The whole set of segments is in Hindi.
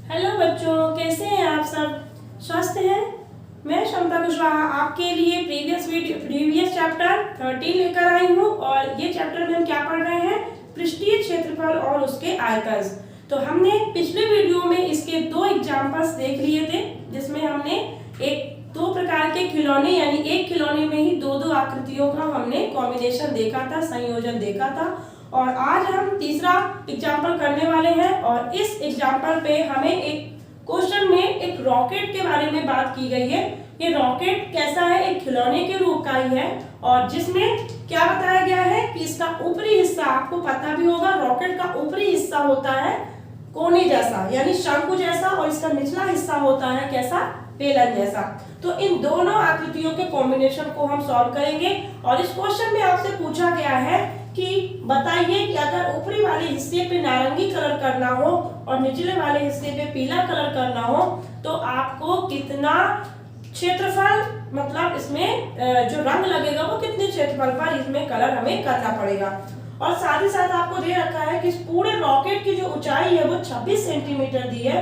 हेलो बच्चों, कैसे हैं आप सब? स्वस्थ हैं? मैं क्षमता कुशवाहा आपके लिए प्रीवियस चैप्टर 13 लेकर आई हूँ और ये चैप्टर में हम क्या पढ़ रहे हैं? पृष्ठीय क्षेत्रफल और उसके आयतन। तो हमने पिछले वीडियो में इसके दो एग्जाम्पल्स देख लिए थे, जिसमें हमने दो प्रकार के खिलौने यानी एक खिलौने में ही दो आकृतियों का हमने कॉम्बिनेशन देखा था, संयोजन देखा था। और आज हम तीसरा एग्जाम्पल करने वाले हैं और इस एग्जाम्पल पे हमें एक क्वेश्चन में एक रॉकेट के बारे में बात की गई है। ये रॉकेट कैसा है? एक खिलौने के रूप का ही है और जिसमें क्या बताया गया है कि इसका ऊपरी हिस्सा, आपको पता भी होगा, रॉकेट का ऊपरी हिस्सा होता है कोने जैसा यानी शंकु जैसा और इसका निचला हिस्सा होता है कैसा? बेलन जैसा। तो इन दोनों आकृतियों के कॉम्बिनेशन को हम सॉल्व करेंगे और इस क्वेश्चन में आपसे पूछा गया है कि बताइए कि अगर ऊपरी वाले हिस्से पे नारंगी कलर करना हो और निचले वाले हिस्से पे पीला कलर करना हो तो आपको कितना क्षेत्रफल, मतलब इसमें जो रंग लगेगा वो कितने क्षेत्रफल पर इसमें कलर हमें करना पड़ेगा। और साथ ही साथ आपको दे रखा है कि इस पूरे रॉकेट की जो ऊंचाई है वो 26 सेंटीमीटर दी है,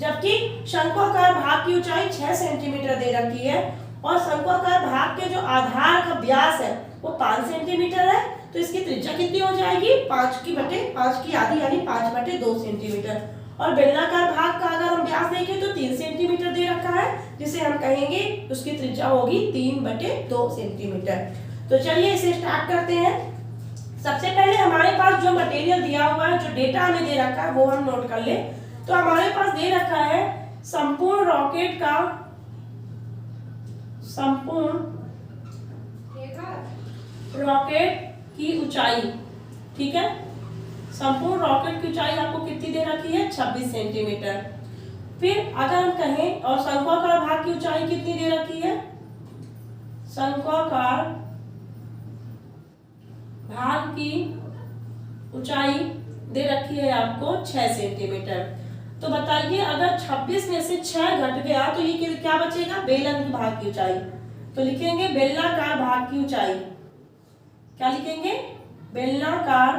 जबकि शंक्वाकार भाग की ऊंचाई 6 सेंटीमीटर दे रखी है और शंक्वाकार भाग के जो आधार का व्यास है वो 5 सेंटीमीटर है। तो इसकी त्रिज्या कितनी हो जाएगी? 5 की आधी यानी 5/2 सेंटीमीटर। और बेलनाकार भाग का अगर हम व्यास देखें तो 3 सेंटीमीटर दे रखा है, जिसे हम कहेंगे उसकी त्रिज्या होगी 3/2 सेंटीमीटर। तो चलिए इसे स्टार्ट करते हैं। सबसे पहले हमारे पास जो मटेरियल दिया हुआ है, जो डेटा हमें दे रखा है वो हम नोट कर ले। तो हमारे पास दे रखा है संपूर्ण रॉकेट का की ऊंचाई, ठीक है। संपूर्ण रॉकेट की ऊंचाई आपको कितनी दे रखी है? 26 सेंटीमीटर। फिर अगर हम कहें और शंक्वाकार भाग की ऊंचाई कितनी दे रखी है? शंक्वाकार भाग की ऊंचाई दे रखी है आपको 6 सेंटीमीटर। तो बताइए अगर 26 में से 6 घट गया तो ये क्या बचेगा? बेलन भाग की ऊंचाई। तो लिखेंगे बेलनाकार भाग की ऊंचाई। क्या लिखेंगे? बेलनाकार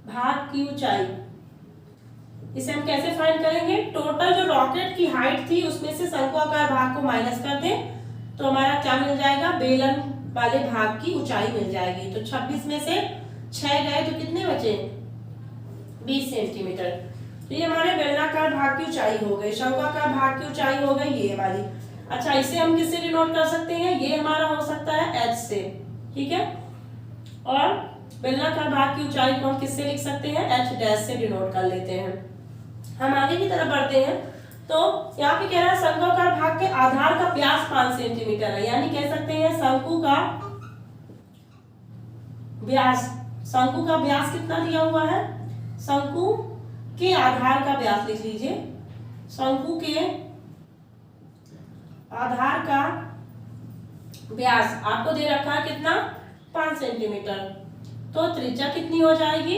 भाग की ऊंचाई। इसे हम कैसे फाइंड करेंगे? टोटल जो रॉकेट की हाइट थी उसमें से शंक्वाकार भाग को माइनस कर दें तो हमारा क्या मिल जाएगा? बेलन वाले भाग की ऊंचाई मिल जाएगी। तो 26 में से 6 गए तो कितने बचे? 20 सेंटीमीटर। तो ये हमारे बेलनाकार भाग की ऊंचाई हो गई। शंक्वाकार भाग की ऊंचाई हो गई ये हमारी। अच्छा, इसे हम किससे डिनोट कर सकते हैं? ये हमारा हो सकता है h से, ठीक है। और बेलनाकार भाग की ऊंचाई को हम किससे लिख सकते हैं? h' से डिनोट कर लेते हैं। हम आगे की तरफ बढ़ते हैं। तो यहाँ पे कह रहा है शंक्वाकार भाग के आधार का व्यास 5 सेंटीमीटर है, यानी कह सकते हैं शंकु का व्यास कितना दिया हुआ है? शंकु के आधार का व्यास लिख लीजिए। शंकु के आधार का व्यास आपको दे रखा है कितना? 5 सेंटीमीटर। तो त्रिज्या कितनी हो जाएगी?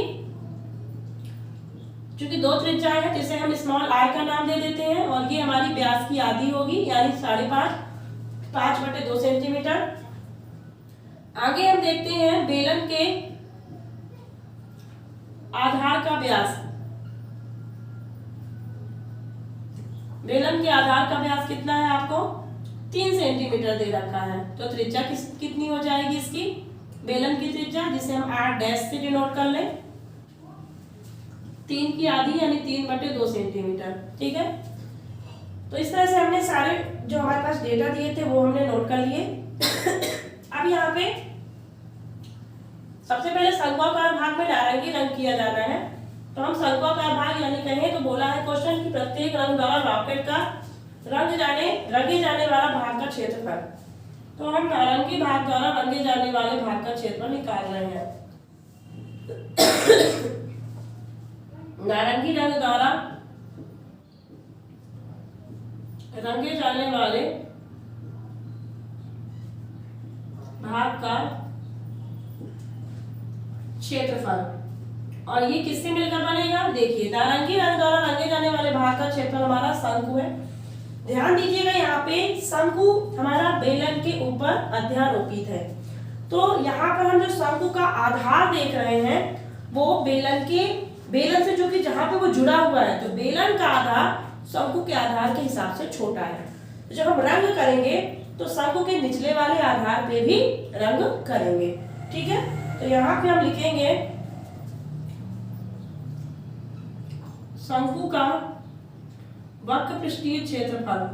क्योंकि 2 त्रिज्याएं हैं तो इसे हम स्मॉल आई का नाम दे देते हैं और ये हमारी व्यास की आधी होगी यानी 5.5 सेंटीमीटर। आगे हम देखते हैं बेलन के आधार का व्यास। बेलन के आधार का व्यास कितना है? आपको 3 सेंटीमीटर दे रखा है। तो त्रिज्या कितनी हो जाएगी इसकी? बेलन की त्रिज्या, जिसे हम 8' से डिनोट कर लें, 3 की आधी यानी 3/2 सेंटीमीटर, ठीक है। तो इस तरह से हमने सारे जो हमारे पास डेटा दिए थे वो हमने नोट कर लिए। अब यहाँ पे सबसे पहले शंक्वाकार भाग में नारंगी रंग किया जाना है। तो हम शंक्वाकार भाग यानी कहें तो बोला है क्वेश्चन की प्रत्येक रंग द्वारा रॉकेट का रंगे जाने वाला भाग का क्षेत्रफल। तो हम नारंगी भाग द्वारा रंगे जाने वाले भाग का क्षेत्रफल निकाल रहे हैं। नारंगी रंग द्वारा रंगे जाने वाले भाग का क्षेत्रफल, और ये किससे मिलकर बनेगा? देखिए, नारंगी रंग द्वारा रंगे जाने वाले भाग का क्षेत्रफल हमारा शंकु है। ध्यान दीजिएगा यहाँ पे शंकु हमारा बेलन के ऊपर अध्यारोपित है। तो यहाँ पर हम जो शंकु का आधार देख रहे हैं वो बेलन के बेलन से जो कि जहां पे वो जुड़ा हुआ है, तो बेलन का आधार शंकु के आधार के हिसाब से छोटा है। तो जब हम रंग करेंगे तो शंकु के निचले वाले आधार पे भी रंग करेंगे। ठीक है, तो यहाँ पे हम लिखेंगे शंकु का वक्र पृष्ठीय क्षेत्रफल।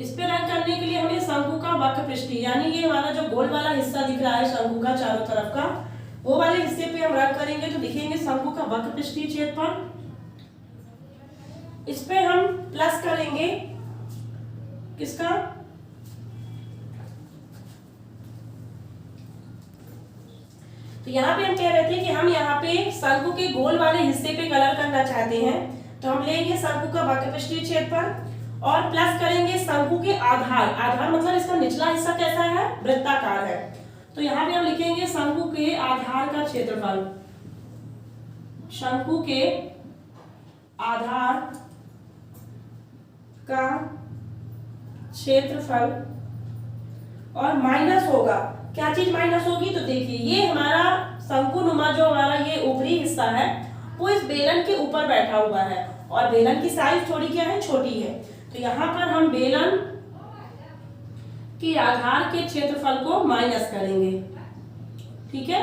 इस पे रंग करने के लिए हमें शंकु का वक्र पृष्ठीय, यानी ये वाला जो गोल वाला हिस्सा दिख रहा है शंकु का चारों तरफ का, वो वाले हिस्से पे हम रंग करेंगे तो लिखेंगे शंकु का वक्र पृष्ठीय क्षेत्रफल। इस पे हम प्लस करेंगे किसका, तो यहाँ पे हम कह रहे थे कि हम यहाँ पे शंकु के गोल वाले हिस्से पे कलर करना चाहते हैं, तो हम लेंगे शंकु का वक्र पृष्ठीय क्षेत्रफल और प्लस करेंगे शंकु के आधार। आधार मतलब इसका निचला हिस्सा कैसा है, वृत्ताकार है, तो यहाँ पे हम लिखेंगे शंकु के आधार का क्षेत्रफल। शंकु के आधार का क्षेत्रफल और माइनस होगा, क्या चीज माइनस होगी, तो देखिए ये हमारा शंकुनुमा जो हमारा ये ऊपरी हिस्सा है वो इस बेलन के ऊपर बैठा हुआ है और बेलन की साइज थोड़ी क्या है, छोटी है, तो यहाँ पर हम बेलन के आधार के क्षेत्रफल को माइनस करेंगे। ठीक है,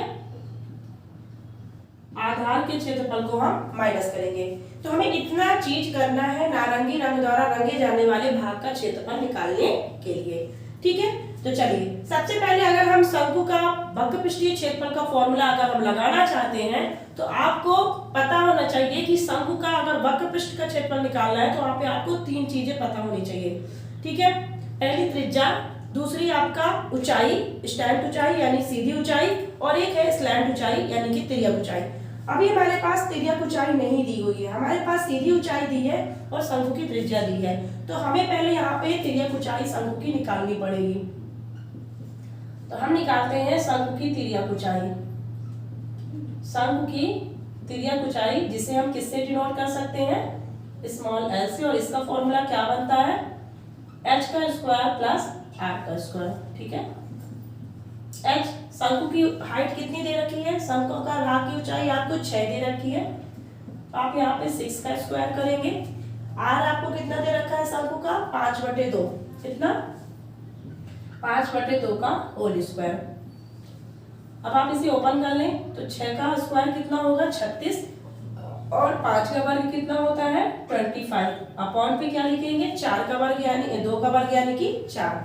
आधार के क्षेत्रफल को हम माइनस करेंगे। तो हमें इतना चीज करना है नारंगी रंग द्वारा रंगे जाने वाले भाग का क्षेत्रफल निकालने के लिए। ठीक है, तो चलिए सबसे पहले अगर हम शंकु का वक्र पृष्ठीय क्षेत्रफल का फॉर्मूला अगर हम लगाना चाहते हैं तो आपको पता होना चाहिए कि शंकु का अगर वक्र पृष्ठ का क्षेत्रफल निकालना है तो वहां पे आपको तीन चीजें पता होनी चाहिए। ठीक है, पहली त्रिज्या, दूसरी आपका ऊंचाई, स्टैंड ऊंचाई यानी सीधी ऊंचाई, और एक है स्लैंट ऊंचाई यानी कि तिर्यक ऊंचाई। अभी हमारे पास तिर्यक ऊंचाई नहीं दी हुई है, हमारे पास सीधी ऊंचाई दी है और शंकु की त्रिज्या दी है, तो हमें पहले यहाँ पे तिर्यक ऊंचाई शंकु की निकालनी पड़ेगी। तो हम निकालते हैं शंकु की तिर्यक ऊंचाई। शंकु की तिर्यक ऊंचाई जिसे हम किससे डिनोट कर सकते हैं, स्मॉल एल से, और इसका फॉर्मूला क्या बनता है, h का स्क्वायर प्लस r का स्क्वायर। ठीक है, h शंकु की हाइट कितनी दे रखी है, शंकु का भाग की ऊंचाई आपको 6 दे रखी है, तो आप यहाँ पे 6 का स्क्वायर करेंगे। r आपको कितना दे रखा है शंकु का, 5/2, कितना, 5/2 का होल स्क्वायर। अब आप इसे ओपन कर लें तो 6 का स्क्वायर कितना होगा, 36, और 5 का वर्ग कितना होता है, 25। अपॉन पे क्या लिखेंगे, 4 का वर्ग यानी 2 का वर्ग यानी कि 4।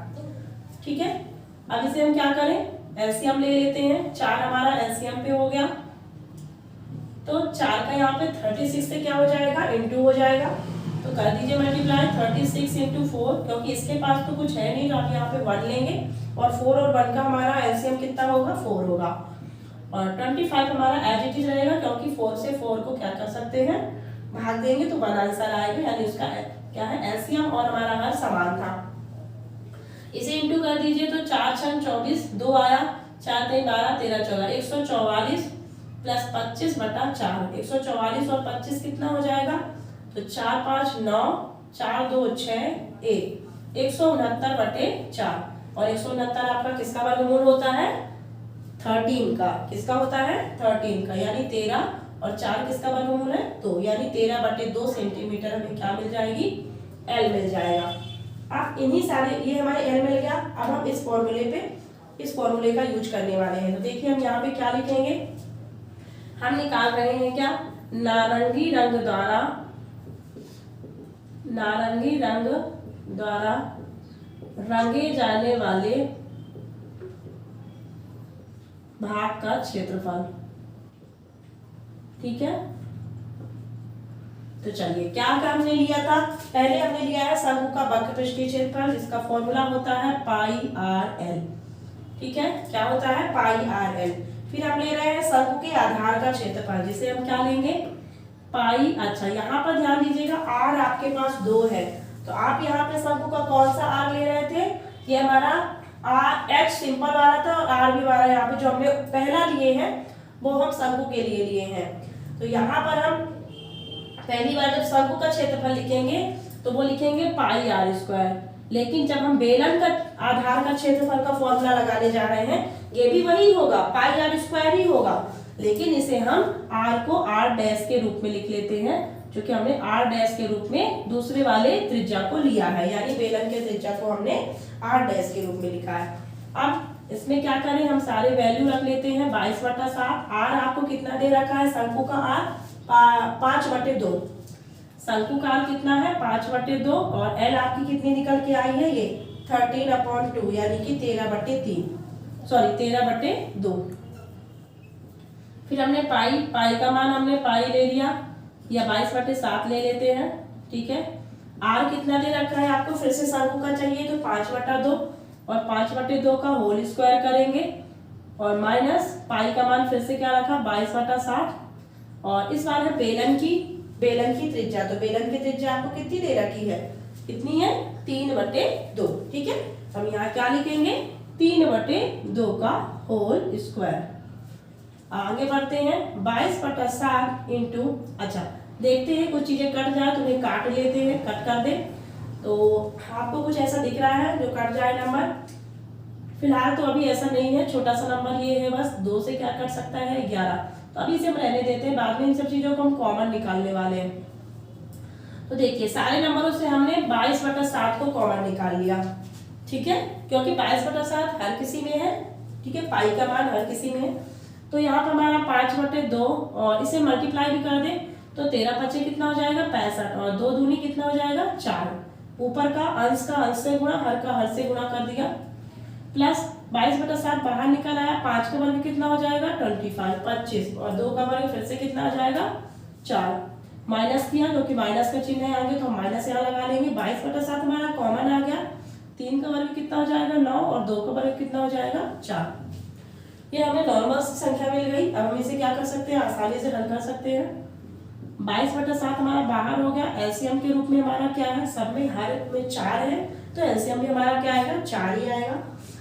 ठीक है, अब इसे हम क्या करें, एलसीएम ले लेते हैं। 4 हमारा एलसीएम पे हो गया, तो 4 का यहाँ पे 36 से क्या हो जाएगा, इंटू हो जाएगा, तो कर दीजिए मल्टीप्लाई 36 इंटू 4, क्योंकि इसके पास तो कुछ है नहीं तो आप यहाँ पे 1 लेंगे, और 4 और 1 का हमारा एलसीएम कितना होगा, 4 होगा, और 25 हमारा एज इट इज रहेगा, क्योंकि 4 से 4 को क्या कर सकते हैं, भाग देंगे तो 1 आंसर आएगा, यानी उसका क्या है, एलसीएम और हमारा हर समान था। इसे इंटू कर दीजिए तो 4 6 24, 2 आया, 4 3 12 13 14, 144 प्लस 25/4, 144 और 25 कितना हो जाएगा, तो 4 5 9, 4 2 6 1, 169/4, और 169 आपका किसका वर्गमूल होता है, 13 का, किसका होता है, 13 का, यानी 13, और 4 किसका वर्गमूल है, 2, यानी 13/2 सेंटीमीटर हमें क्या मिल जाएगी, एल मिल जाएगा। अब इन्हीं सारे, ये हमारे एल मिल गया। अब हम इस फॉर्मूले का यूज करने वाले हैं, तो देखिए हम यहाँ पे क्या लिखेंगे, हम निकाल रहे हैं क्या, नारंगी रंग द्वारा रंगे जाने वाले भाग का क्षेत्रफल। ठीक है, तो चलिए क्या हमने लिया था, पहले हमने लिया है शंकु का वक्र पृष्ठीय क्षेत्रफल, जिसका फॉर्मूला होता है पाई आर एल। ठीक है, क्या होता है, पाई आर एल। फिर हम ले रहे हैं शंकु के आधार का क्षेत्रफल, जिसे हम क्या लेंगे, पाई, अच्छा यहाँ पर ध्यान दीजिएगा आर आपके पास 2 है, तो आप यहाँ पे शंकु का कौन सा आर ले रहे थे, ये हमारा आर एच सिंपल वाला था, और आर भी वाला यहाँ पे जो हमने पहला लिए हैं वो हम शंकु के लिए लिए हैं। तो यहाँ पर हम पहली बार जब शंकु का क्षेत्रफल लिखेंगे तो वो लिखेंगे पाई आर स्क्वायर, लेकिन जब हम बेलन का आधार का क्षेत्रफल का फॉर्मूला लगाने जा रहे हैं ये भी वही होगा, पाई आर स्क्वायर ही होगा, लेकिन इसे हम r को r डैश के रूप में लिख लेते हैं, क्योंकि हमने r डैश के रूप में दूसरे वाले त्रिज्या को लिया है, यानी बेलन के त्रिज्या को हमने r डैश के रूप में लिखा है। अब इसमें क्या करें, हम सारे वैल्यू रख लेते हैं। 22/7, r आपको कितना दे रखा है, शंकु का r 5/2, शंकु का r कितना है 5/2, और l आपकी कितनी निकल के आई है, ये 13/2 यानी कि 13/3, सॉरी 13/2। फिर हमने पाई का मान हमने पाई ले लिया, या 22/7 ले लेते हैं, ठीक है। r कितना दे रखा है आपको, फिर से शंकु का चाहिए तो 5/2, और 5/2 का होल स्क्वायर करेंगे, और माइनस पाई का मान फिर से क्या रखा 22/7, और इस बार है बेलन की त्रिज्या, तो बेलन की त्रिज्या आपको कितनी दे रखी है, कितनी है 3/2, ठीक है। हम यहाँ क्या लिखेंगे 3/2 का होल स्क्वायर। आगे बढ़ते हैं, 22/7 इंटू, अच्छा देखते हैं कुछ चीजें कट जाए तो उन्हें काट लेते हैं, कट कर दे। तो आपको कुछ ऐसा दिख रहा है जो कट जाए नंबर, फिलहाल तो अभी ऐसा नहीं है, छोटा सा नंबर ये है बस, 2 से क्या कट सकता है 11, तो अभी इसे हम रहने देते हैं, बाद में इन सब चीजों को हम कॉमन निकालने वाले हैं। तो देखिए सारे नंबरों से हमने 22/7 को कॉमन निकाल लिया, ठीक है, क्योंकि 22/7 हर किसी में है, ठीक है, पाई का मान हर किसी में है। तो यहाँ पर हमारा 5/2, और इसे मल्टीप्लाई भी कर दे तो 13×5 कितना हो जाएगा 65, और 2 दूनी कितना हो जाएगा 4, ऊपर का अंश से गुणा, हर का हर से गुणा कर दिया, प्लस 22/7 बाहर निकल आया, 5 का वर्ग कितना हो जाएगा 25, और 2 का वर्ग फिर से कितना आ जाएगा 4, माइनस किया क्योंकि माइनस का चिन्ह है आगे, तो हम माइनस यहाँ लगा लेंगे। 22/7 हमारा कॉमन आ गया, 3 का वर्ग कितना हो जाएगा 9, और 2 का वर्ग कितना हो जाएगा 4। ये हमें नॉर्मल संख्या मिल गई। अब हम इसे क्या कर सकते हैं, आसानी से हल कर सकते हैं। 22/7 हमारा बाहर हो गया, एलसीएम के रूप में हमारा क्या है, सब में हर में 4 है, तो एलसीएम भी हमारा क्या आएगा 4 ही आएगा।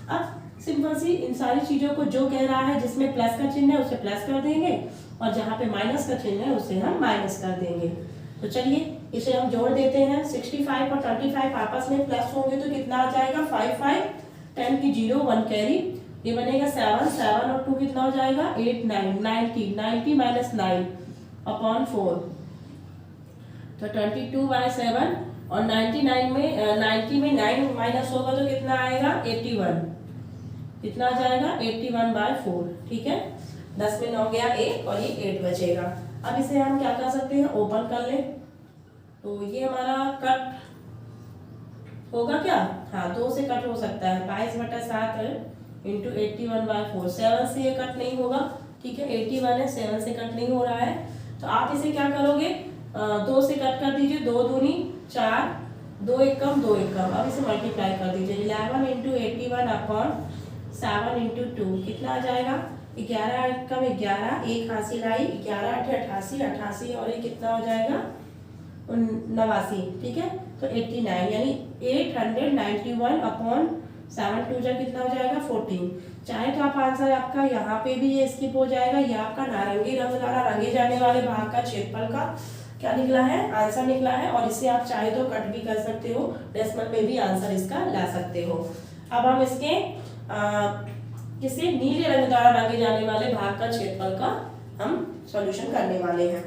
अब सिंपल सी इन सारी चीजों को जो कह रहा है, जिसमें प्लस का चिन्ह है उसे प्लस कर देंगे, और जहाँ पे माइनस का चिन्ह है उसे हम माइनस कर देंगे। तो चलिए इसे हम जोड़ देते हैं, 65 और 25 आपस में प्लस होंगे तो कितना आ जाएगा 5 5, 10 की 0 1 कैरी, ये बनेगा 7 7 और 2 कितना हो जाएगा 8 9 90 माइनस 9/4, तो 22/7, और 90 में 9 माइनस होगा तो कितना आएगा 81, कितना आ जाएगा 81/4, ठीक है। 10 में 9 गया 1, और ये 8 बचेगा। अब इसे हम क्या कर सकते हैं, ओपन कर ले, तो ये हमारा कट होगा क्या, हाँ 2 से कट हो सकता है, 22/7 इंटू 81/4, 7 से ये कट नहीं होगा, ठीक है, 81 है, 7 से कट नहीं हो रहा है, तो आप इसे क्या करोगे 2 से कट कर दीजिए, 2 दूनी 4, 2 एकम 2 एकम, अब इसे मल्टीप्लाई कर दीजिए, 11 इंटू 81/7 इंटू 2 कितना आ जाएगा 11 एकम 11, 1 हासिल आई, 11 8 88, 88 और ये कितना हो जाएगा 89, ठीक है, तो 89 यानी 891/7 2 जा कितना हो जाएगा 14। चाहे तो आप आंसर आपका यहाँ पे भी ये स्किप हो जाएगा, ये आपका नारंगी रंग द्वारा रंगे जाने वाले भाग का क्षेत्रफल का क्या निकला है, आंसर निकला है, और इसे आप चाहे तो कट भी कर सकते हो, डेसिमल में भी आंसर इसका ला सकते हो। अब हम इसके किसी नीले रंग द्वारा रंगे जाने वाले भाग का क्षेत्रफल का हम सॉल्यूशन करने वाले हैं।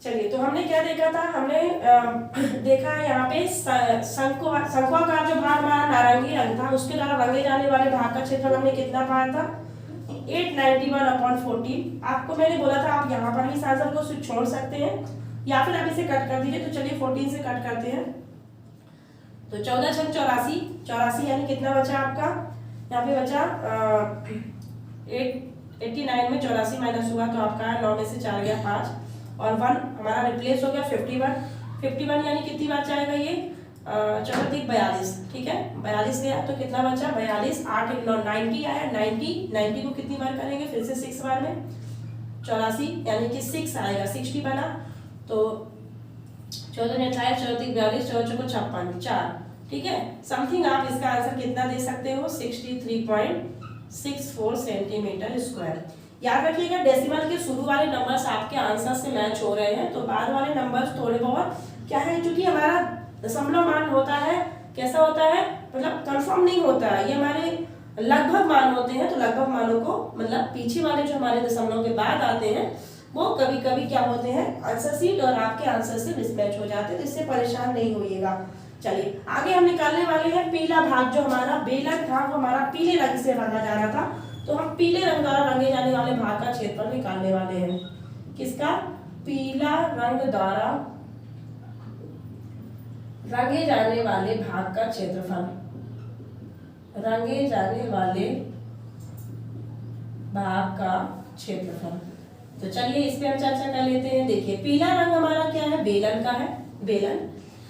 चलिए, तो हमने क्या देखा था, हमने देखा है यहाँ पे शंक्वाकार जो भाग हमारा नारंगी रंग था उसके द्वारा रंगे जाने वाले भाग का क्षेत्रफल हमने कितना पाया था 891/14। आपको मैंने बोला था आप यहाँ पर भी इस आंसर को छोड़ सकते हैं या फिर आप इसे कट कर दीजिए, तो चलिए 14 से कट करते हैं, तो 14 छक 84, 84 यानी कितना बचा आपका, यहाँ पे बचा 89 में 84 माइनस हुआ तो आपका 9 में से 4 गया 5, और 1 हमारा रिप्लेस हो गया 51 यानी कितनी बार जाएगा ये 42, ठीक है, 42 गया तो कितना बचा 42, 8 1 9 90 आया, 90 को कितनी बार करेंगे फिर से 6 बार में 84 यानी कि 6 आएगा, 60 बना, तो 14 ने 28 34 42 14 को 56 4, ठीक है। समथिंग आप इसका आंसर कितना दे सकते हो 63.64 सेंटीमीटर स्क्वायर। याद रखिएगा डेसिमल के शुरू वाले नंबर्स आपके आंसर से मैच हो रहे हैं, तो बाद वाले नंबर्स थोड़े बहुत क्या है, क्योंकि हमारा दशमलव मान होता है कैसा होता है, मतलब कंफर्म नहीं होता है, ये हमारे लगभग मान होते हैं तो लगभग मानों को मतलब पीछे वाले जो हमारे दशमलव के बाद आते हैं वो कभी कभी क्या होते हैं आंसर शीट और आपके आंसर से मिसमैच हो जाते हैं, तो इससे परेशान नहीं होइएगा। चलिए आगे हम निकालने वाले हैं पीला भाग। जो हमारा बेलन था वो हमारा पीले रंग से रंगा जा रहा था, तो हम पीले रंग द्वारा रंगे जाने वाले भाग का क्षेत्रफल निकालने वाले हैं। किसका? पीला रंग द्वारा रंगे जाने वाले भाग का क्षेत्रफल, रंगे जाने वाले भाग का क्षेत्रफल। तो चलिए इस पे हम चर्चा कर लेते हैं। देखिए पीला रंग हमारा क्या है? बेलन का है, बेलन।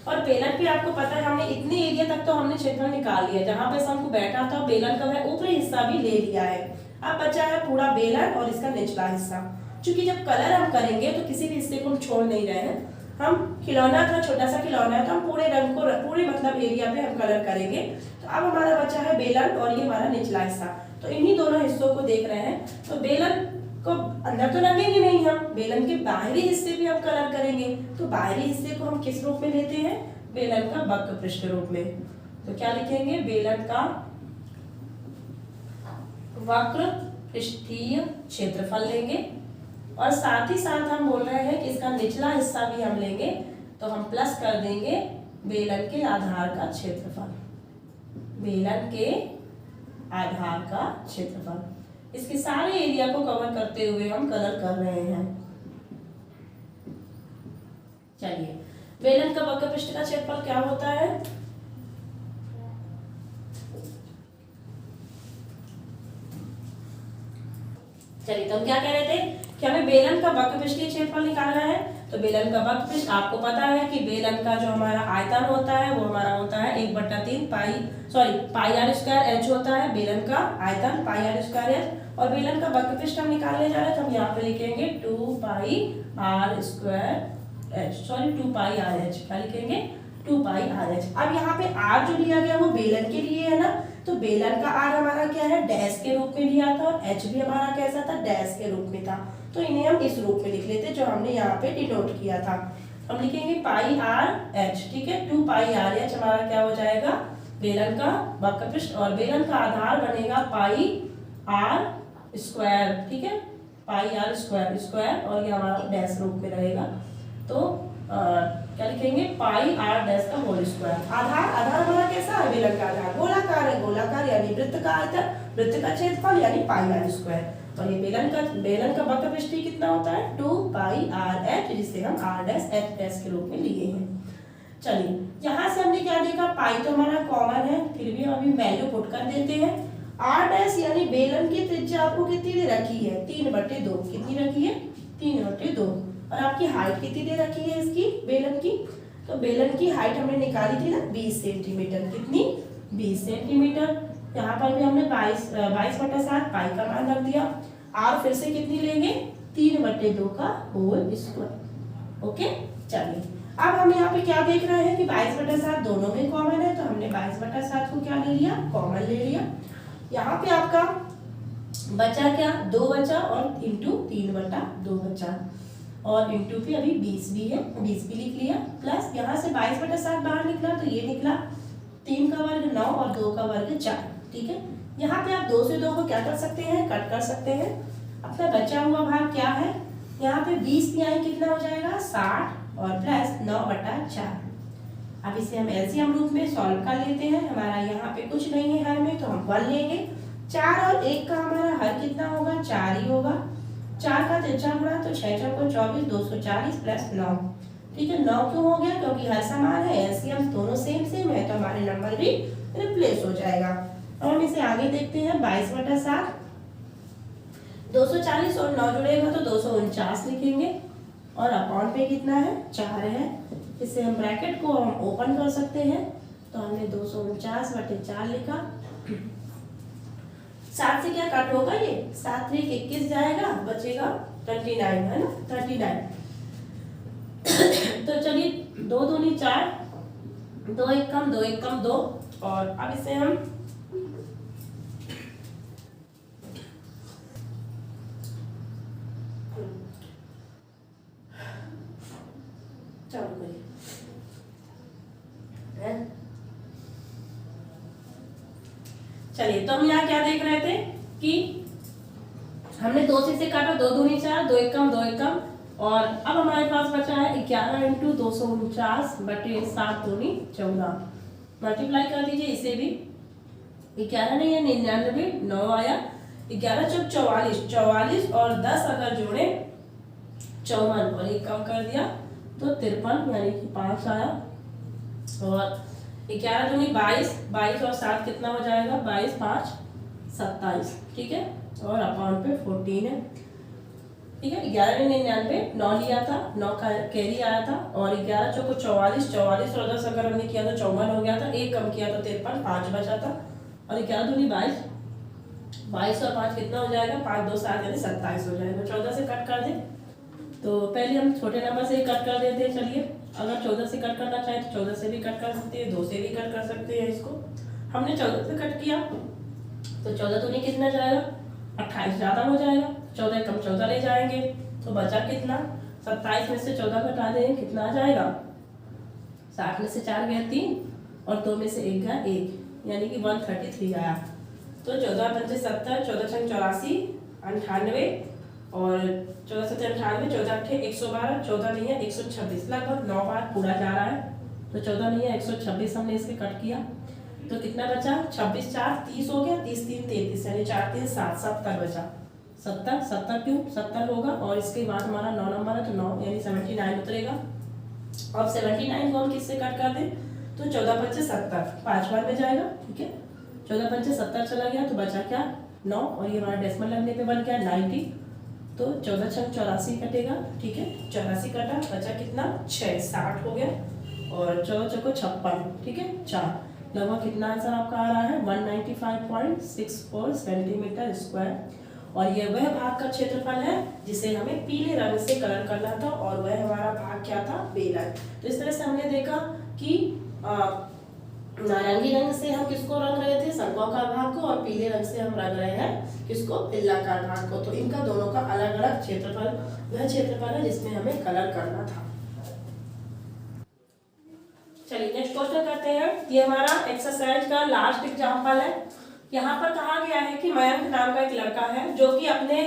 और बेलन पे आपको पता है हमने इतने एरिया तक तो हमने क्षेत्रफल निकाल लिया, जहां पे शंकु बैठा था बेलन का वह ऊपरी हिस्सा भी ले लिया है। अब बचा है पूरा बेलन और इसका निचला हिस्सा। क्योंकि जब कलर हम करेंगे तो किसी भी हिस्से को हम छोड़ नहीं रहे हैं, हम खिलौना था, छोटा सा खिलौना है, तो हम पूरे रंग को पूरे मतलब एरिया पे हम कलर करेंगे। तो अब हमारा बचा है बेलन और ये हमारा निचला हिस्सा। तो इन्हीं दोनों हिस्सों को देख रहे हैं, तो बेलन को अंदर तो रंगेंगे नहीं हम, बेलन के बाहरी हिस्से भी हम कलर करेंगे। तो बाहरी हिस्से को हम किस रूप में लेते हैं? बेलन का वक्र पृष्ठ रूप में। तो क्या लिखेंगे? बेलन का वक्र पृष्ठीय क्षेत्रफल लेंगे। और साथ ही साथ हम बोल रहे हैं कि इसका निचला हिस्सा भी हम लेंगे, तो हम प्लस कर देंगे बेलन के आधार का क्षेत्रफल, बेलन के आधार का क्षेत्रफल। इसके सारे एरिया को कवर करते हुए हम कलर कर रहे हैं। चलिए बेलन का वक्र पृष्ठ का क्षेत्रफल क्या होता है? चलिए तो हम क्या कह रहे थे कि हमें बेलन का वक्र पृष्ठीय क्षेत्रफल निकालना है। तो बेलन का वक्र पृष्ठ आपको पता है कि बेलन का जो हमारा आयतन होता है वो हमारा होता है 1/3 पाई आर स्क्वायर एच होता है। बेलन का आयतन पाई आर स्क्वायर एच। और बेलन का वक्र पृष्ठ हम निकालने जा रहे हैं, तो हम यहाँ पे लिखेंगे 2 pi r square h, 2 pi r h. क्या लिखेंगे? 2 पाई आर एच। अब यहाँ पे आर जो लिया गया वो बेलन के लिए है ना, तो बेलन का आर हमारा क्या है? डैश के रूप में लिया था, और एच भी हमारा कैसा था? डैश के रूप में था। तो इन्हें हम इस रूप में लिख लेते जो हमने यहाँ पे डिनोट किया था। हम लिखेंगे पाई आर एच, ठीक है। 2 पाई आर एच हमारा क्या हो जाएगा? बेलन का वक्र पृष्ठ, और बेलन का आधार बनेगा पाई आर स्क्वायर, ठीक है, पाई आर स्क्वायर, और ये हमारा डैश रूप में रहेगा। तो क्या लिखेंगे? पाई आर डैश का होल स्क्वायर। आधार हमारा कैसा है? बेलन का आधार गोलाकार है, गोलाकार यानी वृत्त का आयतन, वृत्त का क्षेत्रफल यानी पाई आर स्क्वायर। और ये बेलन का वक्र पृष्ठ कितना होता है? 2 पाई आर एच, जिसे हम आर डैश एच डैश के रूप में लिए हैं। चलिए यहाँ से हमने क्या देखा? पाई तो हमारा कॉमन है, फिर भी हम अभी वैल्यू पुट कर देते हैं। आर डैश यानी बेलन की त्रिज्या आपको कितनी दे रखी है? 3/2। कितनी रखी है? 3/2। और आपकी हाइट कितनी दे रखी है इसकी, बेलन की? तो बेलन की हाइट हमने निकाली थी ना 20 सेंटीमीटर। कितनी? 20 सेंटीमीटर। यहाँ पर भी हमने 22/7 पाई का मान रख दिया। आर फिर से कितनी लेंगे? 3/2 का होल स्क्वायर। ओके चलिए अब हम यहाँ पे क्या देख रहे हैं कि 22/7 दोनों में कॉमन है, तो हमने 22/7 को क्या ले लिया? कॉमन ले लिया। यहाँ पे आपका बचा क्या? 2 बचा, और इंटू 3/2 बचा, और इंटू पे अभी 20 भी है, 20 भी लिख लिया। प्लस यहाँ से 22/7 बाहर निकला, तो ये निकला 3 का वर्ग 9 और 2 का वर्ग 4, ठीक है। यहाँ पे आप 2 से 2 को क्या कर सकते हैं? कट कर सकते हैं। अपना बचा हुआ भाग क्या है? यहाँ पे 20 भी आए, कितना हो जाएगा? 60, और प्लस 9/4। अब इसे हम एलसीएम रूप में सॉल्व कर लेते हैं। हमारा यहाँ पे कुछ नहीं है हर में, तो हम 1 लेंगे। 4 और 1 का हमारा हर कितना होगा? 4 ही होगा। 4 का 3 गुणा, तो 6 चौको 24, 240 प्लस 9, ठीक है। 9 क्यों हो गया? क्योंकि हर समान है, एलसीएम दोनों सेम है, तो हमारे नंबर भी रिप्लेस हो जाएगा। और हम इसे आगे देखते हैं। 22/7 240 और 9 जुड़ेगा तो 249 लिखेंगे, और अपॉन पे कितना है? 4 है। इससे हम ब्रैकेट को हम ओपन कर सकते हैं, तो हमने 249/4 लिखा। 7 से क्या कट होगा? ये 7 3 21 जाएगा, बचेगा 39, है ना, 39। तो चलिए 2 दूनी 4, 2 एक कम 2 एक कम 2, और अब इसे हम चालू करिए। चलिए, तो हम यहाँ क्या देख रहे थे कि हमने 2 से काटा, 2 दूनी 4, 2 एकम 2 एकम, और अब हमारे पास बचा है 11 इंटू 249 बटे 7 दूनी 14। मल्टीप्लाई कर दीजिए इसे भी, 11 नहीं है 99, 9 आया, 11 चौक 44, 44 और 10 अगर जोड़े 54 और एक कम कर दिया तो 53 यानी कि 5 आया। और 11 दूनी 22, 22 और 7 कितना हो जाएगा, 22 5 27, ठीक है, और अकाउंट पे 14 है, ठीक है। 11 में 99, 9 लिया था, 9 का कैरी आया था, और 11 चौको 44, 44 और 10 अगर हमने किया तो 54 हो गया था, एक कम किया तो 53, 5 बचा था, और 11 दूनी 22, 22 और 5 कितना हो जाएगा, 5 2 7 यानी 27 हो जाएगा। 14 से कट कर दे, तो पहले हम छोटे नंबर से ही कट कर देते हैं। चलिए, अगर 14 से कट करना चाहे तो 14 से भी कट कर सकते हैं, 2 से भी कट कर सकते हैं। इसको हमने 14 से कट किया तो 14 दूनी कितना जाएगा, 28 ज़्यादा हो जाएगा, 14 कम 14 ले जाएंगे तो बचा कितना, 27 में से 14 घटा दें कितना आ जाएगा, 60 में से 4 गया 3 और 2 में से 1 गया 1, यानी कि 133 आया। तो 14 पंचे 70, 14 छंग 84, 98 और 14 से 98, 14 अट्ठे 112, 14 नहीं है 126, लगभग 9 बार पूरा जा रहा है, तो 14 नहीं है 126 हमने इसके कट किया तो कितना बचा, 26 4 30 हो गया, 30 3 33 यानी 4 3 7 70 बचा, 70 70 क्यों 70 होगा, और इसके बाद हमारा 9 नंबर है तो 9 यानी 79 उतरेगा। अब 79 को हम किससे कट कर दें, तो 14 पंचे 70 5 बार में जाएगा, ठीक है, 14 पंचे 70 चला गया तो बचा क्या 9, और ये हमारा डेसिमल लगने पे बन गया 90, तो 14 छंग 84 कटेगा, ठीक है, 84 कटा, बचा कितना 6 60 हो गया, और 14 चौको 56, ठीक है 4, लगभग कितना आंसर आपका आ रहा है 195.64 सेंटीमीटर स्क्वायर। और यह वह भाग का क्षेत्रफल है जिसे हमें पीले रंग से कलर करना था, और वह हमारा भाग क्या था, बेलन। तो इस तरह से हमने देखा कि नारंगी रंग से हम किसको रंग रहे थे, शंक्वाकार भाग को, और पीले रंग से हम रंग रहे हैं किसको, बिल्लाकार भाग को। तो इनका दोनों का अलग अलग क्षेत्रफल, वह क्षेत्रफल है जिसमें हमें कलर करना था। चलिए नेक्स्ट क्वेश्चन करते हैं। ये हमारा एक्सरसाइज का लास्ट एग्जांपल है। यहाँ पर कहा गया है कि मयंक नाम का एक लड़का है जो कि अपने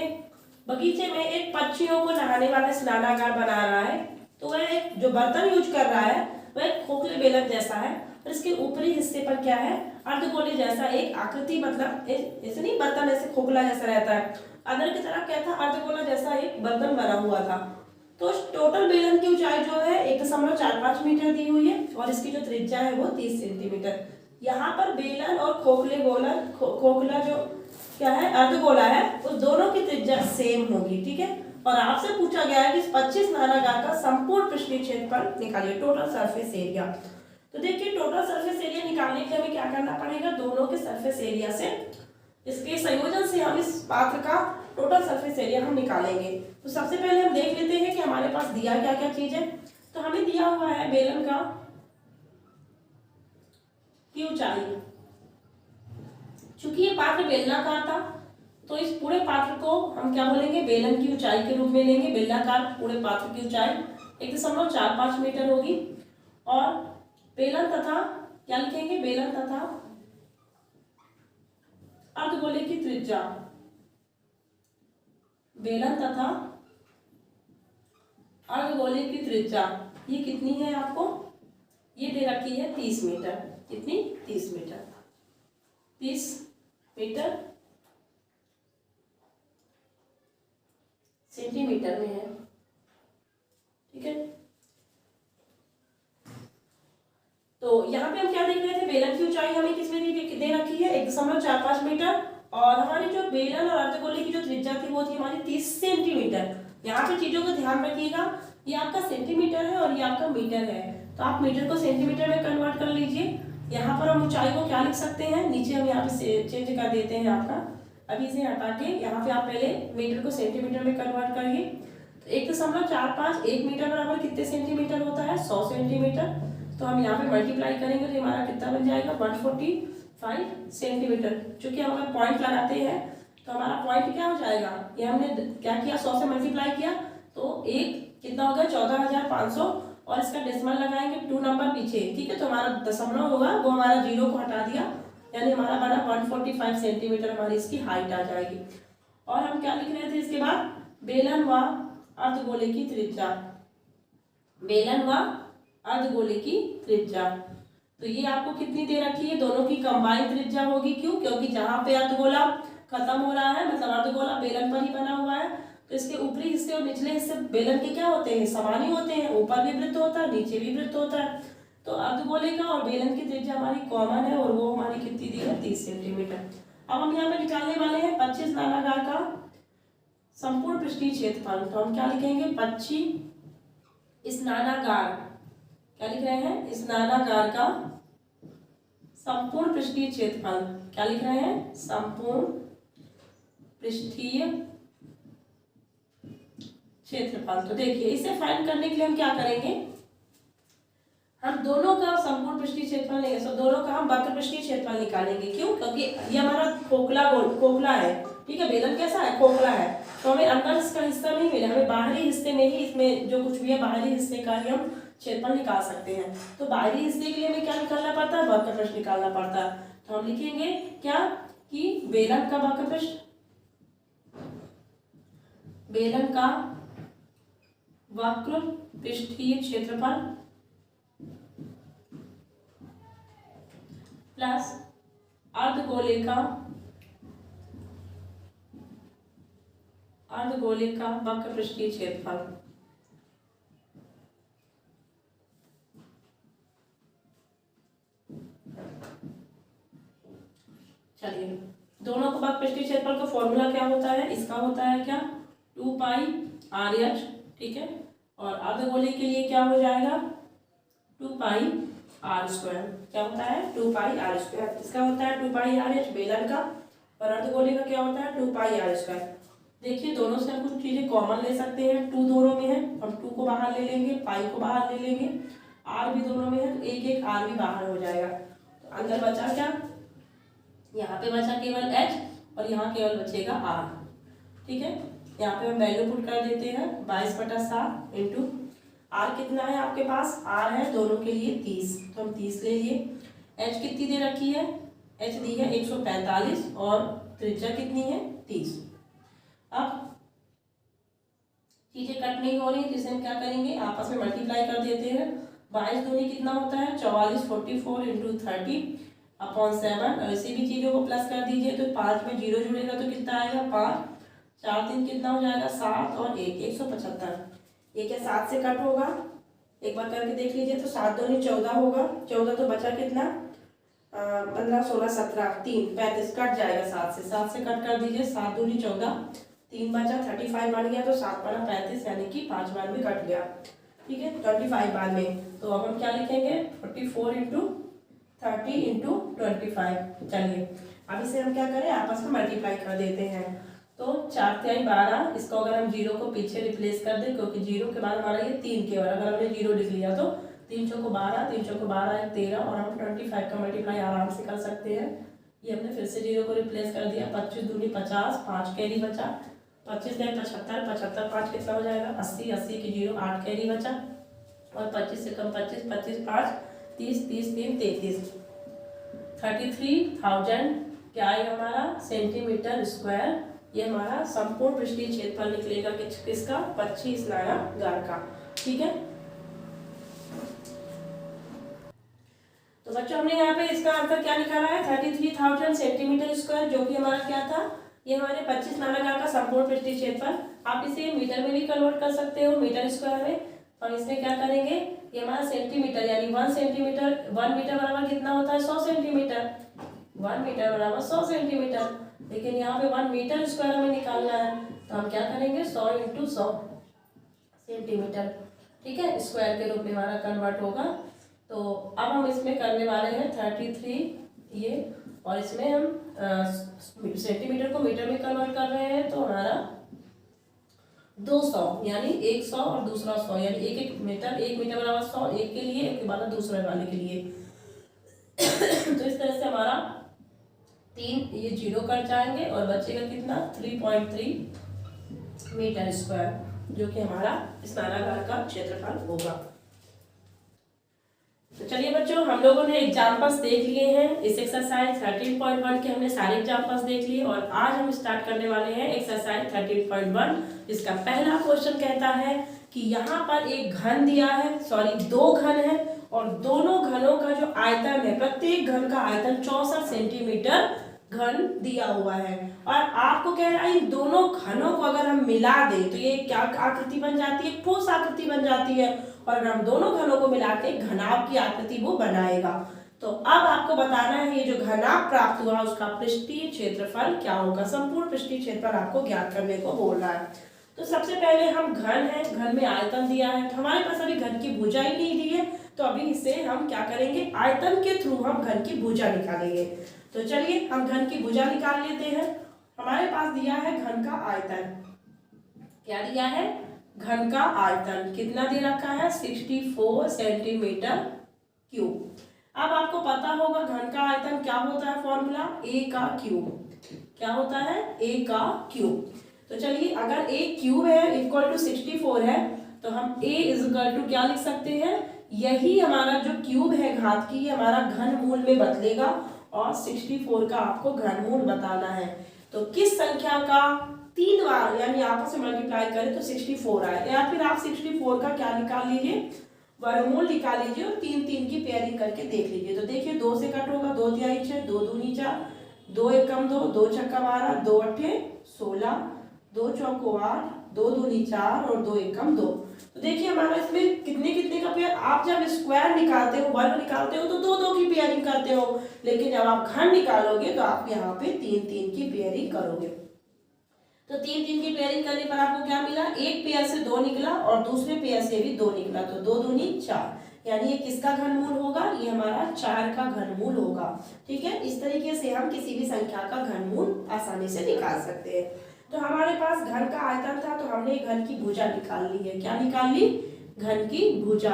बगीचे में एक पक्षियों को नहाने वाला स्नानागार बना रहा है। तो वह एक जो बर्तन यूज कर रहा है वह एक खोखले बेलन जैसा है, और इसके ऊपरी हिस्से पर क्या है, अर्धगोले जैसा एक आकृति, मतलब ऐसे नहीं बर्तन ऐसे खोखला जैसा रहता है, अंदर की तरफ क्या था, अर्धगोला जैसा एक बर्तन बना हुआ था। तो टोटल बेलन की ऊंचाई जो है 1.45 मीटर दी हुई है, और इसकी जो त्रिज्या है वो 30 सेंटीमीटर। यहाँ पर बेलन और खोखला जो क्या है, अर्धगोला है, उस दोनों की त्रिज्या सेम होगी, ठीक है। और आपसे पूछा गया है कि इस 25 स्नानागार का संपूर्ण पृष्ठीय क्षेत्रफल निकालिए, टोटल सरफेस एरिया। तो देखिए, टोटल सरफेस एरिया निकालने के लिए हमें क्या करना पड़ेगा, दोनों के सरफेस एरिया से, इसके संयोजन से हम इस पात्र का टोटल सरफेस एरिया हम निकालेंगे। तो सबसे पहले हम देख लेते हैं कि हमारे पास दिया क्या क्या चीज है। तो हमें दिया हुआ है बेलन का की ऊंचाई, चूंकि ये पात्र बेलनाकार था तो इस पूरे पात्र को हम क्या बोलेंगे, बेलन की ऊंचाई के रूप में लेंगे। बेलनाकार पूरे पात्र की ऊंचाई 1.45 मीटर होगी, और बेलन तथा क्या लिखेंगे, बेलन तथा अर्धगोले की त्रिज्या, बेलन तथा अर्धगोले की त्रिज्या ये कितनी है, आपको ये दे रखी है 30 मीटर। कितनी, 30 मीटर, 30 मीटर सेंटीमीटर में है, ठीक है। तो यहाँ पे हम क्या देख रहे थे, बेलन की ऊंचाई हमें किसमें दे रखी है 1.45 मीटर, और हमारी जो बेलन और अर्धगोले की जो त्रिज्या थी वो थी हमारी 30 सेंटीमीटर। यहाँ पे चीजों को ध्यान रखिएगा, ये आपका सेंटीमीटर है और ये आपका मीटर है, तो आप मीटर को सेंटीमीटर में कन्वर्ट कर लीजिए। यहाँ पर हम ऊंचाई को क्या लिख सकते हैं, नीचे हम यहाँ पे चेंज कर देते हैं आपका, अभी इसे हटा के यहाँ पे आप पहले मीटर को सेंटीमीटर में कन्वर्ट करिए। तो 1.45 1 मीटर बराबर कितने सेंटीमीटर होता है, 100 सेंटीमीटर। तो हम यहाँ पे मल्टीप्लाई करेंगे तो हमारा कितना बन जाएगा 145 सेंटीमीटर। चूंकि हम अगर पॉइंट लगाते हैं तो हमारा पॉइंट क्या हो जाएगा, ये हमने क्या किया 100 से मल्टीप्लाई किया तो एक कितना होगा 14,500, और इसका डेसिमल लगाएंगे 2 नंबर पीछे, ठीक है। तो हमारा दशमलव होगा वो हमारा 0 को हटा दिया यानी हमारा बना 145 सेंटीमीटर हमारी इसकी हाइट आ जाएगी। और हम क्या लिख रहे थे इसके बाद, बेलन व अर्धगोले की त्रिज्या, बेलन व अर्धगोले की त्रिज्या। तो ये आपको कितनी दे रखी है, दोनों की कंबाइंड त्रिज्या होगी। क्यों? क्योंकि जहां पे अर्धगोला खत्म हो रहा है, मतलब अर्धगोला बेलन पर ही बना हुआ है, तो इसके ऊपरी हिस्से और निचले हिस्से बेलन के क्या होते हैं, समान ही होते हैं। ऊपर भी वृत्त होता है, नीचे भी वृत्त होता है। तो अर्धगोले का और बेलन की त्रिज्या हमारी कॉमन है और वो हमारी कितनी दी है, 30 सेंटीमीटर। अब हम यहाँ पे निकालने वाले हैं 25 नालागार का संपूर्ण पृष्ठीय क्षेत्रफल। तो हम क्या लिखेंगे, 25 स्नानागार, क्या लिख रहे हैं, स्नानागार का संपूर्ण पृष्ठीय क्षेत्रफल। क्या लिख रहे हैं, संपूर्ण पृष्ठीय क्षेत्रफल। तो देखिए इसे फाइंड करने के लिए हम क्या करेंगे, हम दोनों का संपूर्ण पृष्ठीय क्षेत्रफल लेंगे, तो दोनों का हम वक्र पृष्ठीय क्षेत्रफल निकालेंगे। क्यों? क्योंकि ये हमारा खोखला है, ठीक है, बेलन कैसा है, खोखला है, तो हमें अंदर इसका हिस्सा नहीं मिला, हमें बाहरी हिस्से में ही, इसमें जो कुछ भी है बाहरी हिस्से का ही हम क्षेत्रफल निकाल सकते हैं। तो बाहरी हिस्से के लिए हमें क्या निकालना पड़ता है, वक्र पृष्ठ निकालना पड़ता है। तो हम लिखेंगे क्या कि बेलन का वक्र पृष्ठ, बेलन का वक्र पृष्ठीय क्षेत्रफल प्लस अर्धगोले का वक्र पृष्ठीय क्षेत्रफल। चलिए दोनों को वक्र पृष्ठीय क्षेत्रफल का फॉर्मूला क्या होता है, इसका होता है क्या, 2 पाई RH, ठीक है, और अर्धगोले के लिए क्या हो जाएगा, 2 पाई R स्क्वायर। क्या होता है, 2 पाई R स्क्वायर। इसका होता है 2 पाई RH बेलन का, और अर्धगोले का क्या होता है, 2 पाई R स्क्वायर। देखिए दोनों से हम कुछ चीजें कॉमन ले सकते हैं, 2 दोनों में है, हम 2 को बाहर ले लेंगे, पाई को बाहर ले लेंगे, R भी दोनों में है, तो एक एक R भी बाहर हो जाएगा। तो अंदर बचा क्या, यहाँ पे बचा केवल H और यहाँ केवल बचेगा R, ठीक है। यहाँ पे हम वैल्यू पुट कर देते हैं 22/7 इंटू R कितना है आपके पास, R है दोनों के लिए 30, तो हम 30 ले लिए। H कितनी दे रखी है, H दी है 145 और त्रिज्या कितनी है, 30। अब चीजें कट नहीं हो रही, जिसे हम क्या करेंगे, आपस में मल्टीप्लाई कर देते हैं। 22 दूनी कितना होता है, 44, 44 इंटू 30/7, और इसी भी चीजों को प्लस कर दीजिए, तो 5 में 0 जुड़ेगा तो कितना आएगा, 5, 4 3 कितना हो जाएगा, 7 और 1 175। ये क्या 7 से कट होगा, एक बार करके देख लीजिए, तो 7 दूनी 14 होगा, 14 तो बचा कितना, 15 16 17 3 35 कट जाएगा 7 से कट कर दीजिए, 7 दूनी 14, 3 बचा 35 बन गया, तो 7 बना 35, यानी कि 5 बार में कट गया, ठीक है, 25 बार में। तो अब हम क्या लिखेंगे, 44 इंटू 30 इंटू 25। चलिए अब इसे हम क्या करें, आपस में मल्टीप्लाई कर देते हैं। तो 4 3 12, इसको अगर हम 0 को पीछे रिप्लेस कर दें, क्योंकि 0 के बाद हमारा ये 3 केवल, अगर हमने 0 लिख लिया तो 3 चौको 12, 3 चौको 12 13, और हम 25 का मल्टीप्लाई आराम से कर सकते हैं। ये हमने फिर से 0 को रिप्लेस कर दिया, 25 दूनी 50, 5 कैरी बचा, 25 9 75, 75 5 कितना हो जाएगा, 80, 80 की 0 8 कैरी बचा, और 25 से कम 25, 25 5 30, 30 3 33, 33,000 क्या आएगा हमारा, सेंटीमीटर स्क्वायर। ये हमारा संपूर्ण पृष्ठीय क्षेत्रफल निकलेगा किसका, 25 स्नानागार का, ठीक है। तो बच्चों हमने यहाँ पे इसका आंसर क्या निकाला है, 33,000 सेंटीमीटर स्क्वायर, जो कि हमारा क्या था, ये हमारे 25 स्नानागार का संपूर्ण पृष्ठीय क्षेत्रफल। आप इसे मीटर में भी कन्वर्ट कर सकते हो, मीटर स्क्वायर में। तो इसमें क्या करेंगे, ये हमारा सेंटीमीटर, यानी 1 सेंटीमीटर, 1 मीटर बराबर कितना होता है, 100 सेंटीमीटर, 1 मीटर बराबर 100 सेंटीमीटर, लेकिन यहाँ पे 1 मीटर स्क्वायर हमें निकालना है, तो हम क्या करेंगे, 100 इंटू 100 सेंटीमीटर, ठीक है, स्क्वायर के रूप में हमारा कन्वर्ट होगा। तो अब हम इसमें करने वाले हैं 33 ये, और इसमें हम सेंटीमीटर को मीटर में कन्वर्ट कर रहे हैं, तो हमारा 200, यानी 100 और दूसरा 100, यानी एक मीटर बराबर 100 एक के लिए, एक के बाद दूसरे वाले के लिए। तो इस तरह से हमारा 3 ये 0 कट जाएंगे और बचेगा कितना, 3.3 मीटर स्क्वायर, जो कि हमारा स्नानागार का क्षेत्रफल होगा। तो चलिए बच्चों, हम लोगों ने एग्जाम्पल्स देख लिए हैं। इस एक्सरसाइज 13.1 के हमने सारे एग्जाम्पल्स देख लिए और आज हम स्टार्ट करने वाले हैं एक्सरसाइज 13.1, जिसका पहला क्वेश्चन कहता है कि यहाँ पर एक घन दिया है, सॉरी 2 घन है और दोनों घनों का जो आयतन है, प्रत्येक घन का आयतन 64 सेंटीमीटर घन दिया हुआ है और आपको कह रहा है इन दोनों घनों को अगर हम मिला दें तो ये क्या आकृति बन जाती है, ठोस आकृति बन जाती है। और अगर हम दोनों घनों को मिलाते हैं घनाभ की आकृति वो बनाएगा। तो अब आपको बताना है ये जो घनाभ प्राप्त हुआ उसका पृष्ठीय क्षेत्रफल क्या होगा। संपूर्ण पृष्ठीय क्षेत्रफल आपको ज्ञात करने को बोल रहा है। तो सबसे पहले हम घन है, घन में आयतन दिया है, तो हमारे पास अभी घन की भुजा ही नहीं दी है, तो अभी इसे हम क्या करेंगे, आयतन के थ्रू हम घन की भुजा निकालेंगे। तो चलिए हम घन की भुजा निकाल लेते हैं। हमारे पास दिया है घन का आयतन, क्या दिया है, घन का आयतन कितना दे रखा है, 64 सेंटीमीटर क्यूब। अब आपको पता होगा घन का आयतन क्या होता है, फॉर्मूला a का क्यूब। क्या होता है, a का क्यूब। तो चलिए अगर a क्यूब है इक्वल टू 64 है तो हम a इज इक्वल टू क्या लिख सकते हैं, यही हमारा जो क्यूब है घात की हमारा घन मूल में बदलेगा और 64 का आपको घन मूल बताना है। तो किस संख्या का 3 बार यानी आपस में मल्टीप्लाई करें तो 64 आए, या फिर आप 64 का क्या निकाल लीजिए, वर्गमूल निकाल लीजिए और 3 3 की पेयरिंग करके देख लीजिए। तो देखिए 2 से कट होगा, 2 तिहाई 6, 2 दूनी 4, 2 एकम 2, 2 छक्का 12, 2 अट्ठे 16, 2 चौको 8, 2 दूनी 4 और 2 एकम 2। तो देखिए हमारा इसमें कितने कितने का पेयर, आप जब स्क्वायर निकालते हो, वर्ग निकालते हो तो 2 2 की पेयरिंग करते हो, लेकिन जब आप घन निकालोगे तो आप यहाँ पे 3 3 की पेयरिंग करोगे। तो 3 3 की पेयरिंग करने पर आपको क्या मिला, एक पेयर से 2 निकला और दूसरे पेयर से भी 2 निकला, तो 2 दूनी 4, यानी ये किसका घनमूल होगा, ये हमारा 4 का घनमूल होगा। ठीक है, इस तरीके से हम किसी भी संख्या का घनमूल आसानी से निकाल सकते हैं। तो हमारे पास घन का आयतन था तो हमने घन की भुजा निकाल ली है। क्या निकाल ली, घन की भुजा।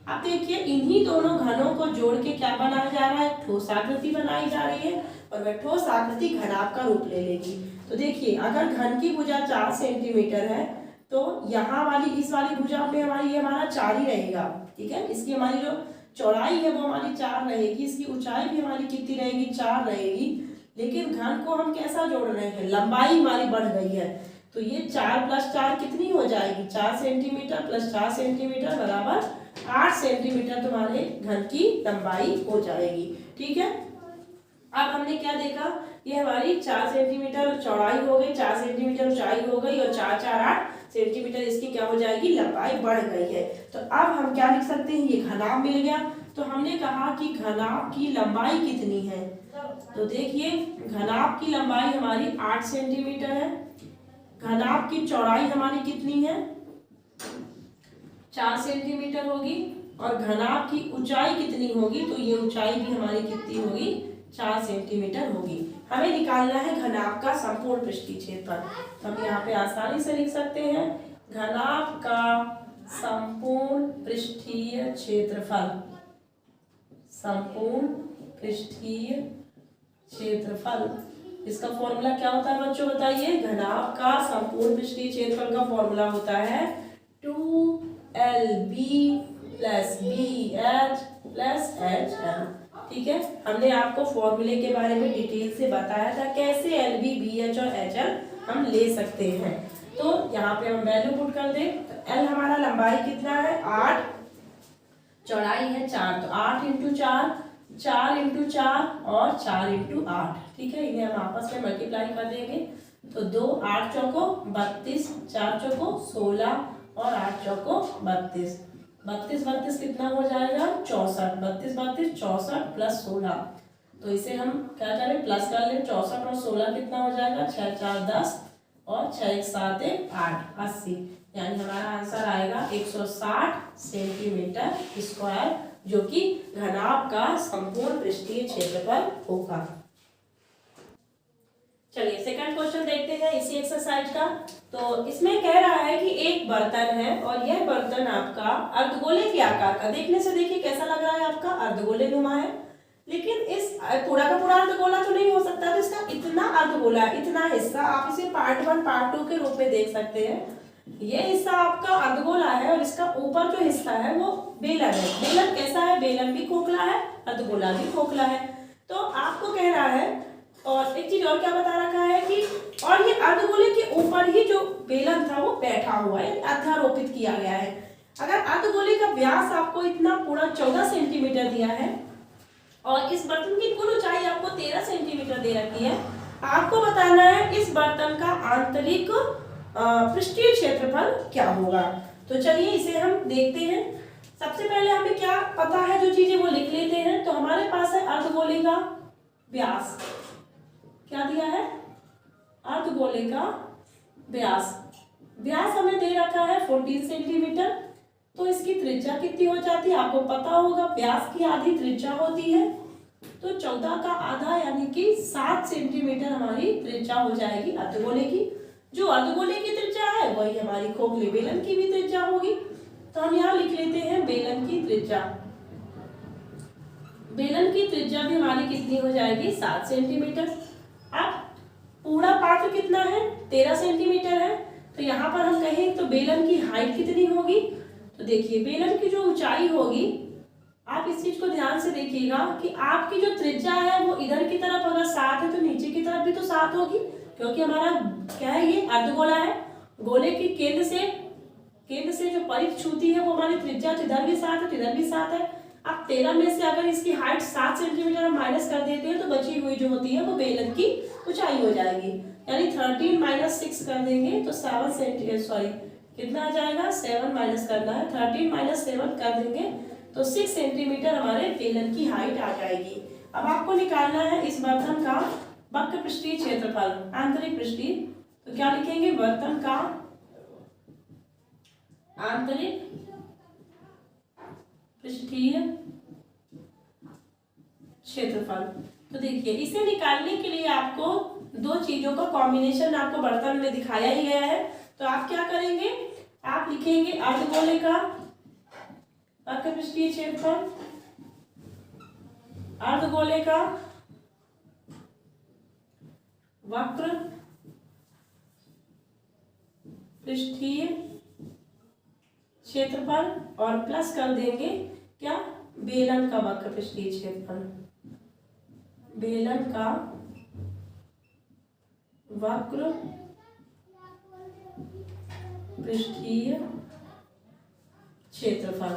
अब देखिए इन्हीं दोनों घनों को जोड़ के क्या बनाया जा रहा है, ठोस आकृति बनाई जा रही है और वह ठोस आकृति घनाभ का रूप ले लेगी। तो देखिए अगर घन की भुजा 4 सेंटीमीटर है तो यहाँ वाली इस वाली भुजा में हमारी ये हमारा 4 ही रहेगा। ठीक है, इसकी हमारी जो चौड़ाई है वो हमारी 4 रहेगी, इसकी ऊंचाई भी हमारी कितनी रहेगी, 4 रहेगी। लेकिन घन को हम कैसा जोड़ रहे हैं, लंबाई हमारी बढ़ गई है, तो ये 4 + 4 कितनी हो जाएगी, 4 सेंटीमीटर + 4 सेंटीमीटर बराबर 8 सेंटीमीटर तुम्हारे घन की लंबाई हो जाएगी। ठीक है, अब हमने क्या देखा, ये हमारी 4 सेंटीमीटर चौड़ाई हो गई, 4 सेंटीमीटर ऊंचाई हो गई और 4 4 8 सेंटीमीटर इसकी क्या हो जाएगी, लंबाई बढ़ गई है। तो अब हम क्या लिख सकते हैं, ये घनाभ मिल गया। तो हमने कहा कि घनाभ की लंबाई कितनी है, तो देखिए घनाभ की लंबाई हमारी 8 सेंटीमीटर है, घनाभ की चौड़ाई हमारी कितनी है, 4 सेंटीमीटर होगी और घनाभ की ऊंचाई कितनी होगी, तो ये ऊंचाई भी हमारी कितनी होगी, 4 सेंटीमीटर होगी। हमें निकालना है घनाभ का संपूर्ण पृष्ठीय क्षेत्रफल। हम यहाँ पे आसानी से लिख सकते हैं घनाभ का संपूर्ण पृष्ठीय क्षेत्रफल, संपूर्ण पृष्ठीय क्षेत्रफल। इसका फॉर्मूला क्या होता है बच्चों, बताइए। घनाभ का संपूर्ण पृष्ठीय क्षेत्रफल का फॉर्मूला होता है 2LB + BH + HL। ठीक है, हमने आपको फॉर्मूले के बारे में डिटेल से बताया था कैसे LB, BH और HL हम ले सकते हैं। तो यहाँ पे हम वैल्यू पुट कर दें तो L हमारा लंबाई कितना है 8, चौड़ाई है 4, तो 8 × 4, 4 × 4 और 4 × 8। ठीक है, इन्हें हम आपस में मल्टीप्लाई कर देंगे तो 2 8 चौको 32, 4 चौको 16 और 8 चौको 32, 32 32 कितना हो जाएगा 64, 32 32 64 + 16। तो इसे हम क्या करें, प्लस कर लें, 64 और 16 कितना हो जाएगा, 6 4 10 और 6 1 7 8 80, यानी हमारा आंसर आएगा 160 सेंटीमीटर स्क्वायर, जो कि घनाभ का संपूर्ण पृष्ठीय क्षेत्रफल होगा। चलिए सेकंड क्वेश्चन देखते हैं इसी एक्सरसाइज का। तो इसमें कह रहा है कि एक बर्तन है और यह बर्तन आपका अर्धगोले के आकार का, देखने से देखिए कैसा लग रहा है आपका, अर्धगोले नुमा है, लेकिन इस पूरा का पूरा अर्धगोला तो नहीं हो सकता, तो इसका इतना अर्धगोला, इतना हिस्सा आप इसे पार्ट 1 पार्ट 2 के रूप में देख सकते हैं। ये हिस्सा आपका अर्धगोला है और इसका ऊपर जो हिस्सा है वो बेलन है। बेलन कैसा है? बेलन भी खोखला है, अर्धगोला भी खोखला है। तो आपको कह रहा है, और एक चीज और क्या बता रखा है कि और ये अर्धगोले के ऊपर ही जो बेलन था वो बैठा हुआ है, अध्यारोपित किया गया है। अगर अर्धगोले का व्यास आपको इतना पूरा 14 सेंटीमीटर दिया है और इस बर्तन की कुल ऊंचाई आपको 13 सेंटीमीटर दे रखी है, आपको बताना है इस बर्तन का आंतरिक पृष्ठीय क्षेत्रफल क्या होगा। तो चलिए इसे हम देखते हैं। सबसे पहले हमें क्या पता है, जो चीजें वो लिख लेते हैं। तो हमारे पास है अर्धगोले का व्यास, क्या दिया है? अर्धगोले का व्यास। व्यास हमें दे रखा है 14 सेंटीमीटर। तो इसकी त्रिज्या कितनी हो जाती है? आपको पता होगा व्यास की आधी त्रिज्या होती है, तो 14 का आधा यानी कि 7 सेंटीमीटर हमारी त्रिज्या हो जाएगी अर्धगोले की। जो अर्धगोले की त्रिज्या है वही हमारी खोखले बेलन की भी त्रिज्या होगी। तो हम यहाँ लिख लेते हैं बेलन की त्रिज्या। बेलन की त्रिज्या भी हमारी कितनी हो जाएगी? 7 सेंटीमीटर। अब पूरा पात्र कितना है? 13 सेंटीमीटर है। तो यहाँ पर हम कहें तो बेलन की हाइट कितनी होगी? तो देखिए बेलन की जो ऊंचाई होगी, आप इस चीज को ध्यान से देखिएगा कि आपकी जो त्रिज्या है वो इधर की तरफ अगर 7 है तो नीचे की तरफ भी तो 7 होगी, क्योंकि हमारा क्या है, ये अर्धगोला है। गोले के केंद्र से जो परिधि छूती है वो हमारी त्रिज्या, तो इधर भी 7 है तो इधर भी 7 है। अब 13 में से अगर इसकी हाइट 7 सेंटीमीटर हम माइनस कर देते हैं तो बची हुई जो होती है वो बेलन की ऊंचाई हो जाएगी। यानी 13 माइनस 6 कर देंगे तो 7 सेंटीमीटर, सॉरी कितना आ जाएगा? 7 माइनस करना है। 13 माइनस 7 कर देंगे तो 6 सेंटीमीटर हमारे बेलन की हाइट आ जाएगी। अब आपको निकालना है इस बर्तन का वक्र पृष्ठीय क्षेत्रफल, आंतरिक पृष्ठीय। तो क्या लिखेंगे? बर्तन का आंतरिक पृष्ठीय क्षेत्रफल। तो देखिए इसे निकालने के लिए आपको दो चीजों का कॉम्बिनेशन आपको बर्तन में दिखाया ही गया है। तो आप क्या करेंगे? आप लिखेंगे अर्धगोले का वक्र पृष्ठीय क्षेत्रफल, अर्धगोले का वक्र पृष्ठीय क्षेत्रफल और प्लस कर देंगे क्या? बेलन का वक्र पृष्ठीय क्षेत्रफल, बेलन का वक्र पृष्ठीय क्षेत्रफल।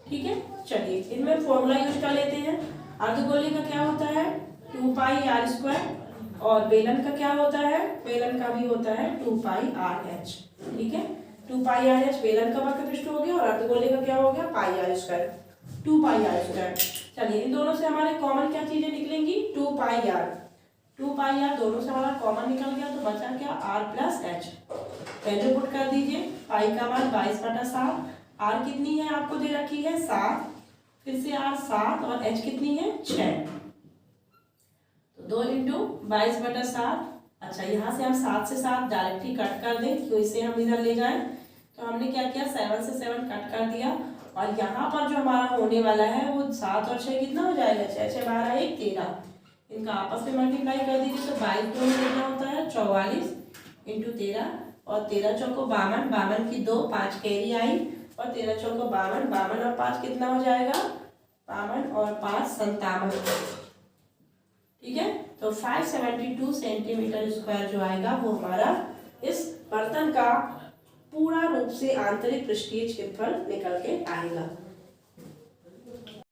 ठीक है, चलिए इनमें फॉर्मूला यूज कर लेते हैं। अर्धगोले का क्या होता है? 2 पाई आर स्क्वायर, और बेलन का क्या होता है? बेलन का भी होता है 2 पाई आर एच। ठीक है, 2 पाई आर एच बेलन का वक्र पृष्ठ हो गया और अर्धगोले का क्या हो गया? Pi r square, 2 pi r square. चलिए इन दोनों से हमारे कॉमन क्या चीजें निकलेंगी? 2 पाई आर, 2 पाई आर दोनों से हमारा कॉमन निकल गया, तो बचा क्या? R plus H. Value put कर दीजिए। पाई का मान 22/7, आर कितनी है आपको दे रखी है? 7, फिर से आर 7 और एच कितनी है? 6। तो 2 इंटू 22/7। अच्छा यहाँ से हम 7 से 7 डायरेक्टली कट कर दें, तो इसे हम इधर ले जाएं। तो हमने क्या किया? 7 से 7 कट कर दिया, और यहाँ पर जो हमारा होने वाला है वो 7 और 6 कितना हो जाएगा? 6 6 12 1 13। इनका आपस में मल्टीप्लाई कर दीजिए तो 22 में कितना होता है? 44 इंटू 13, और 13 चौको 52, 52 की 2, 5 कैरी आई, और 13 चौको 52, 52 और 5 कितना हो जाएगा? 52 और 5 57। ठीक है, तो 572 सेंटीमीटर स्क्वायर जो आएगा वो हमारा इस बर्तन का पूरा रूप से आंतरिक पृष्ठीय क्षेत्रफल निकल के आएगा।